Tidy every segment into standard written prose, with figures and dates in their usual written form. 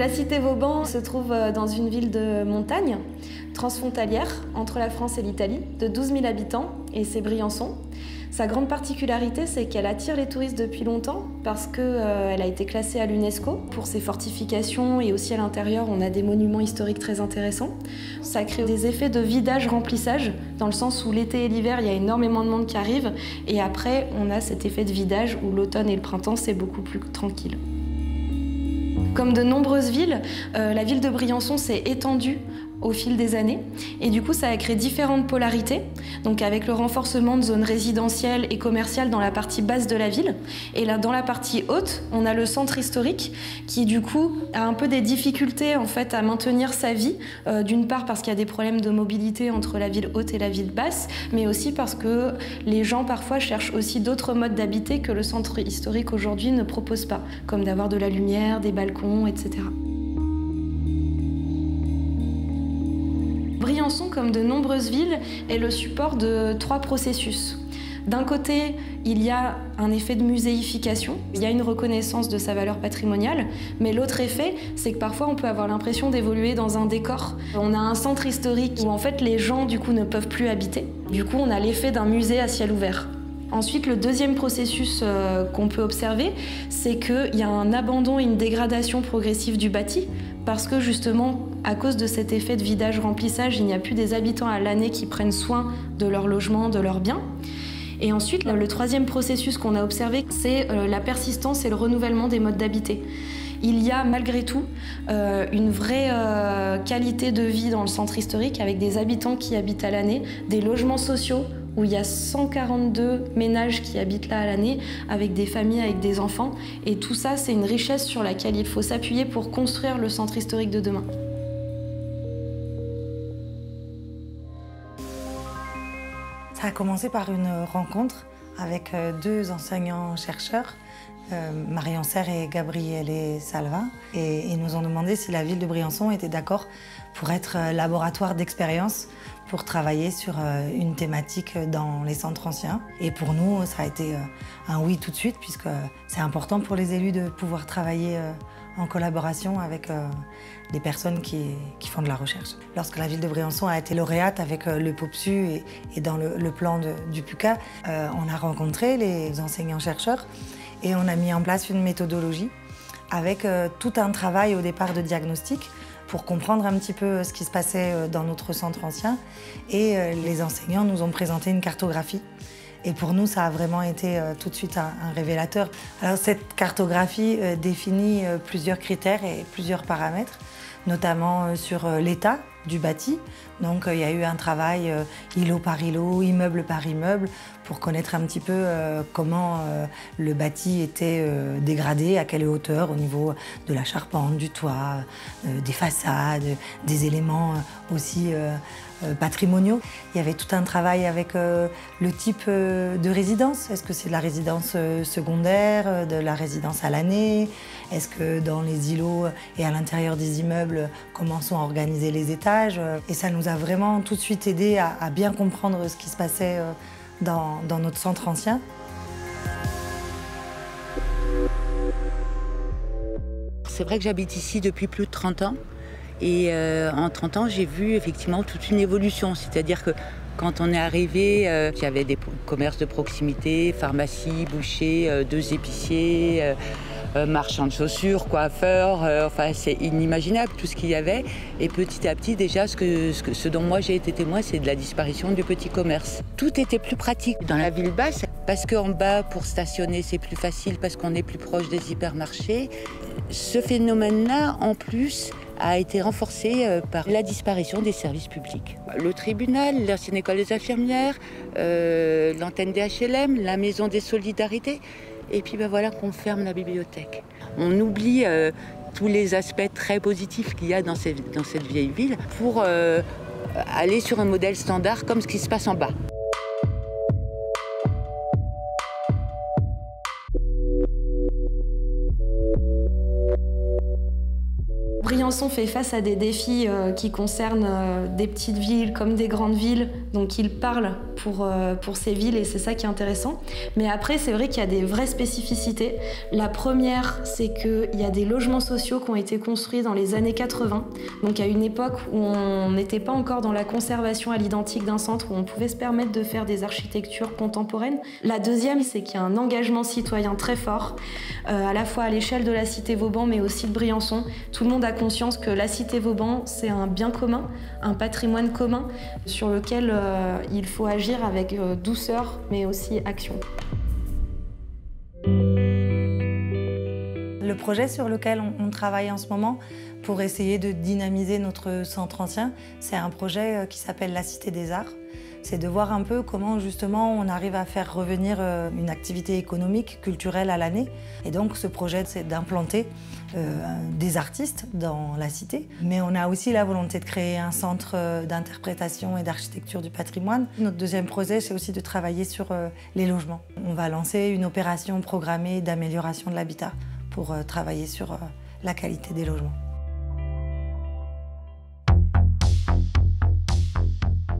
la cité Vauban se trouve dans une ville de montagne, transfrontalière, entre la France et l'Italie, de 12 000 habitants, et c'est Briançon. Sa grande particularité, c'est qu'elle attire les touristes depuis longtemps parce qu'elle a été classée à l'UNESCO pour ses fortifications et aussi à l'intérieur, on a des monuments historiques très intéressants. Ça crée des effets de vidage-remplissage, dans le sens où l'été et l'hiver, il y a énormément de monde qui arrive et après, on a cet effet de vidage où l'automne et le printemps, c'est beaucoup plus tranquille. Comme de nombreuses villes, la ville de Briançon s'est étendue au fil des années et du coup ça a créé différentes polarités, donc avec le renforcement de zones résidentielles et commerciales dans la partie basse de la ville et là dans la partie haute on a le centre historique qui du coup a un peu des difficultés en fait à maintenir sa vie, d'une part parce qu'il y a des problèmes de mobilité entre la ville haute et la ville basse, mais aussi parce que les gens parfois cherchent aussi d'autres modes d'habiter que le centre historique aujourd'hui ne propose pas, comme d'avoir de la lumière, des balcons, etc. Briançon, comme de nombreuses villes, est le support de 3 processus. D'un côté, il y a un effet de muséification, il y a une reconnaissance de sa valeur patrimoniale, mais l'autre effet, c'est que parfois on peut avoir l'impression d'évoluer dans un décor. On a un centre historique où en fait les gens du coup ne peuvent plus habiter. Du coup, on a l'effet d'un musée à ciel ouvert. Ensuite, le deuxième processus qu'on peut observer, c'est qu'il y a un abandon et une dégradation progressive du bâti, parce que justement, à cause de cet effet de vidage-remplissage, il n'y a plus des habitants à l'année qui prennent soin de leur logement, de leurs biens. Et ensuite, le troisième processus qu'on a observé, c'est la persistance et le renouvellement des modes d'habiter. Il y a malgré tout une vraie qualité de vie dans le centre historique, avec des habitants qui habitent à l'année, des logements sociaux, où il y a 142 ménages qui habitent là à l'année, avec des familles, avec des enfants. Et tout ça, c'est une richesse sur laquelle il faut s'appuyer pour construire le centre historique de demain. Ça a commencé par une rencontre avec 2 enseignants-chercheurs, Marion Serre et Gabriele Salva. Et ils nous ont demandé si la ville de Briançon était d'accord pour être laboratoire d'expérience pour travailler sur une thématique dans les centres anciens. Et pour nous, ça a été un oui tout de suite, puisque c'est important pour les élus de pouvoir travailler en collaboration avec des personnes qui font de la recherche. Lorsque la ville de Briançon a été lauréate avec le POPSU et dans le plan du PUCA, on a rencontré les enseignants-chercheurs et on a mis en place une méthodologie avec tout un travail au départ de diagnostic pour comprendre un petit peu ce qui se passait dans notre centre ancien. Et les enseignants nous ont présenté une cartographie. Et pour nous, ça a vraiment été tout de suite un révélateur. Alors cette cartographie définit plusieurs critères et plusieurs paramètres, notamment sur l'état du bâti. Donc il y a eu un travail îlot par îlot, immeuble par immeuble, pour connaître un petit peu comment le bâti était dégradé, à quelle hauteur, au niveau de la charpente, du toit, des façades, des éléments aussi patrimoniaux. Il y avait tout un travail avec le type de résidence. Est-ce que c'est de la résidence secondaire, de la résidence à l'année? Est-ce que dans les îlots et à l'intérieur des immeubles, comment sont organisés les étages? Et ça nous a vraiment tout de suite aidé à bien comprendre ce qui se passait dans notre centre ancien. C'est vrai que j'habite ici depuis plus de 30 ans. Et en 30 ans, j'ai vu effectivement toute une évolution. C'est-à-dire que quand on est arrivé, il y avait des commerces de proximité, pharmacie, boucher, 2 épiciers, marchands de chaussures, coiffeurs, enfin c'est inimaginable tout ce qu'il y avait. Et petit à petit déjà, ce dont moi j'ai été témoin, c'est de la disparition du petit commerce. Tout était plus pratique dans la ville basse, parce qu'en bas, pour stationner, c'est plus facile, parce qu'on est plus proche des hypermarchés. Ce phénomène-là, en plus, a été renforcé par la disparition des services publics. Le tribunal, l'ancienne école des infirmières, l'antenne des HLM, la maison des solidarités. Et puis ben voilà qu'on ferme la bibliothèque. On oublie tous les aspects très positifs qu'il y a dans cette vieille ville pour aller sur un modèle standard comme ce qui se passe en bas. Briançon Briançon fait face à des défis qui concernent des petites villes comme des grandes villes, donc il parle pour ces villes et c'est ça qui est intéressant. Mais après, c'est vrai qu'il y a des vraies spécificités. La première, c'est qu'il y a des logements sociaux qui ont été construits dans les années 80, donc à une époque où on n'était pas encore dans la conservation à l'identique d'un centre, où on pouvait se permettre de faire des architectures contemporaines. La deuxième, c'est qu'il y a un engagement citoyen très fort, à la fois à l'échelle de la cité Vauban, mais aussi de Briançon. Tout le monde a conscience que la cité Vauban, c'est un bien commun, un patrimoine commun sur lequel il faut agir avec douceur, mais aussi action. Le projet sur lequel on travaille en ce moment pour essayer de dynamiser notre centre ancien, c'est un projet qui s'appelle la Cité des Arts. C'est de voir un peu comment justement on arrive à faire revenir une activité économique, culturelle à l'année. Et donc ce projet, c'est d'implanter des artistes dans la cité. Mais on a aussi la volonté de créer un centre d'interprétation et d'architecture du patrimoine. Notre deuxième projet, c'est aussi de travailler sur les logements. On va lancer une opération programmée d'amélioration de l'habitat pour travailler sur la qualité des logements.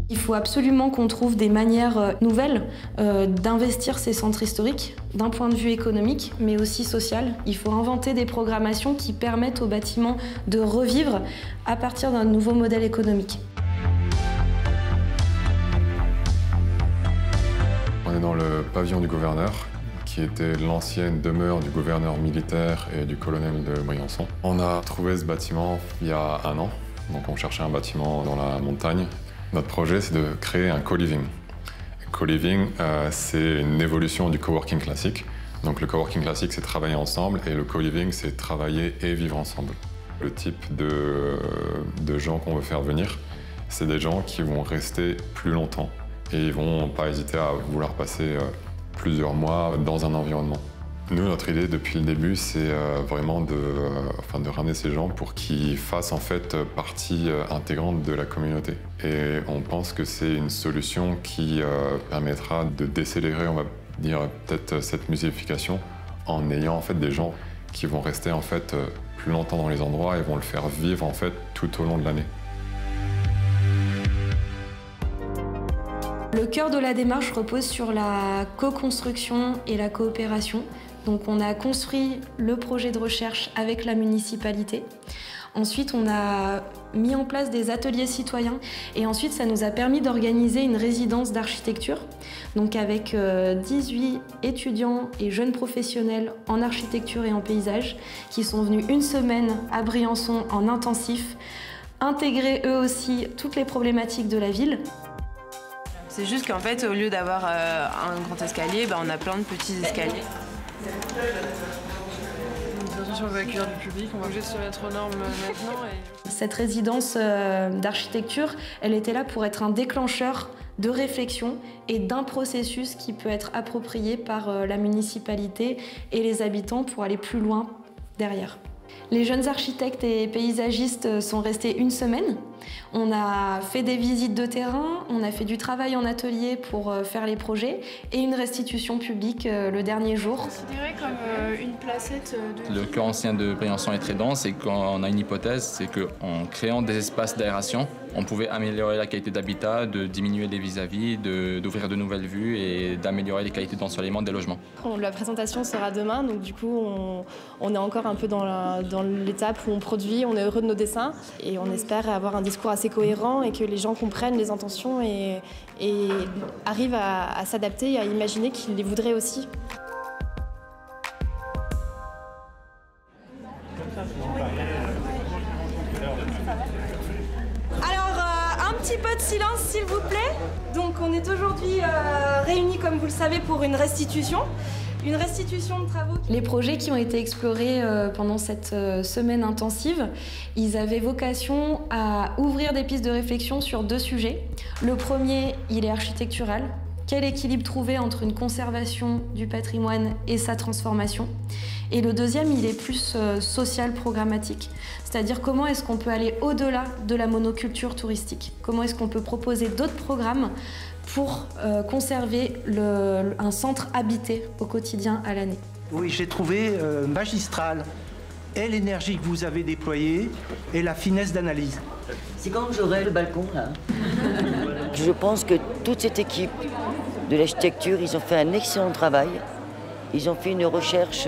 Il faut absolument qu'on trouve des manières nouvelles d'investir ces centres historiques, d'un point de vue économique, mais aussi social. Il faut inventer des programmations qui permettent aux bâtiments de revivre à partir d'un nouveau modèle économique. On est dans le pavillon du gouverneur, qui était l'ancienne demeure du gouverneur militaire et du colonel de Briançon. On a trouvé ce bâtiment il y a 1 an, donc on cherchait un bâtiment dans la montagne. Notre projet, c'est de créer un co-living. Co-living, c'est une évolution du coworking classique. Donc le coworking classique, c'est travailler ensemble, et le co-living, c'est travailler et vivre ensemble. Le type de gens qu'on veut faire venir, c'est des gens qui vont rester plus longtemps et ils vont pas hésiter à vouloir passer plusieurs mois dans un environnement. Nous, notre idée depuis le début, c'est vraiment de ramener ces gens pour qu'ils fassent en fait partie intégrante de la communauté. Et on pense que c'est une solution qui permettra de décélérer, on va dire, peut-être cette muséification en ayant en fait des gens qui vont rester en fait plus longtemps dans les endroits et vont le faire vivre en fait tout au long de l'année. Le cœur de la démarche repose sur la co-construction et la coopération. Donc on a construit le projet de recherche avec la municipalité. Ensuite, on a mis en place des ateliers citoyens et ensuite, ça nous a permis d'organiser une résidence d'architecture. Donc avec 18 étudiants et jeunes professionnels en architecture et en paysage qui sont venus 1 semaine à Briançon en intensif, intégrer eux aussi toutes les problématiques de la ville. C'est juste qu'en fait, au lieu d'avoir un grand escalier, on a plein de petits escaliers. Attention, on va accueillir du public, on va juste se mettre aux normes maintenant. Cette résidence d'architecture, elle était là pour être un déclencheur de réflexion et d'un processus qui peut être approprié par la municipalité et les habitants pour aller plus loin derrière. Les jeunes architectes et paysagistes sont restés 1 semaine. On a fait des visites de terrain, on a fait du travail en atelier pour faire les projets et une restitution publique le dernier jour. Considéré comme une placette de... Le cœur ancien de Briançon est très dense et qu'on a une hypothèse, c'est qu'en créant des espaces d'aération, on pouvait améliorer la qualité d'habitat, de diminuer les vis-à-vis, d'ouvrir de nouvelles vues et d'améliorer les qualités d'ensoleillement des logements. La présentation sera demain, donc du coup on est encore un peu dans l'étape où on produit, on est heureux de nos dessins et on espère avoir un discours assez cohérent et que les gens comprennent les intentions et arrivent à s'adapter et à imaginer qu'ils les voudraient aussi. Un petit peu de silence s'il vous plaît. Donc on est aujourd'hui réunis comme vous le savez pour une restitution de travaux. Les projets qui ont été explorés pendant cette semaine intensive, ils avaient vocation à ouvrir des pistes de réflexion sur 2 sujets. Le premier, il est architectural. Quel équilibre trouver entre une conservation du patrimoine et sa transformation? Et le deuxième, il est plus social programmatique, c'est-à-dire comment est-ce qu'on peut aller au-delà de la monoculture touristique? Comment est-ce qu'on peut proposer d'autres programmes pour conserver un centre habité au quotidien à l'année? Oui, j'ai trouvé magistral et l'énergie que vous avez déployée et la finesse d'analyse. C'est quand j'aurai le balcon, là. Je pense que toute cette équipe de l'architecture, ils ont fait un excellent travail. Ils ont fait une recherche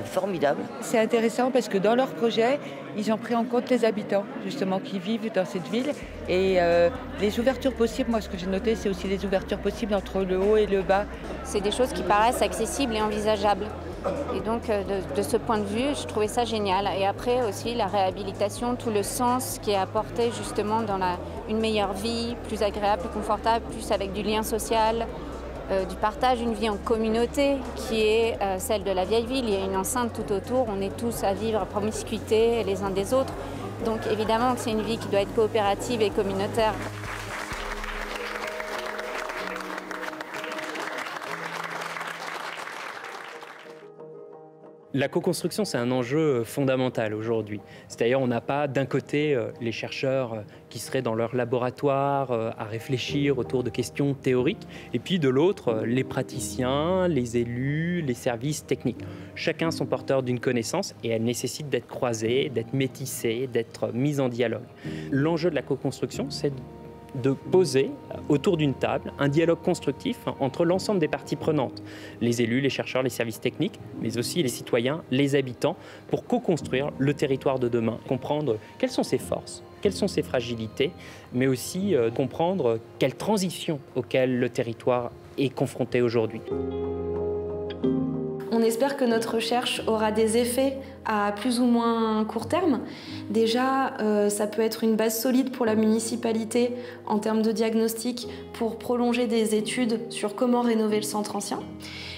formidable. C'est intéressant parce que dans leur projet, ils ont pris en compte les habitants, justement, qui vivent dans cette ville. Et les ouvertures possibles, moi, ce que j'ai noté, c'est aussi les ouvertures possibles entre le haut et le bas. C'est des choses qui paraissent accessibles et envisageables. Et donc, de ce point de vue, je trouvais ça génial. Et après aussi, la réhabilitation, tout le sens qui est apporté justement dans une meilleure vie, plus agréable, plus confortable, plus avec du lien social, du partage, une vie en communauté qui est celle de la vieille ville. Il y a une enceinte tout autour, on est tous à vivre à promiscuité les uns des autres. Donc évidemment que c'est une vie qui doit être coopérative et communautaire. La co-construction, c'est un enjeu fondamental aujourd'hui. C'est-à-dire on n'a pas d'un côté les chercheurs qui seraient dans leur laboratoire à réfléchir autour de questions théoriques, et puis de l'autre, les praticiens, les élus, les services techniques. Chacun sont porteurs d'une connaissance et elle nécessite d'être croisée, d'être métissée, d'être mise en dialogue. L'enjeu de la co-construction, c'est de poser autour d'une table un dialogue constructif entre l'ensemble des parties prenantes, les élus, les chercheurs, les services techniques, mais aussi les citoyens, les habitants, pour co-construire le territoire de demain, comprendre quelles sont ses forces, quelles sont ses fragilités, mais aussi comprendre quelle transition auquel le territoire est confronté aujourd'hui. On espère que notre recherche aura des effets à plus ou moins court terme. Déjà, ça peut être une base solide pour la municipalité en termes de diagnostic pour prolonger des études sur comment rénover le centre ancien.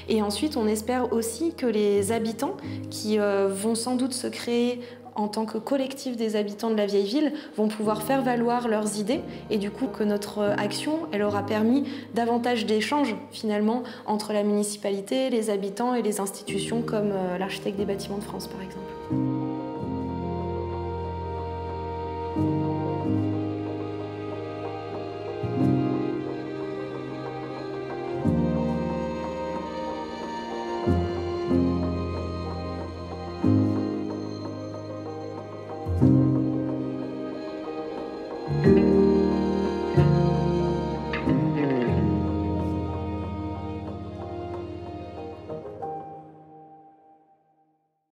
Et ensuite, on espère aussi que les habitants qui vont sans doute se créer en tant que collectif des habitants de la vieille ville, vont pouvoir faire valoir leurs idées et du coup que notre action, elle aura permis davantage d'échanges finalement entre la municipalité, les habitants et les institutions comme l'architecte des bâtiments de France par exemple. Thank you.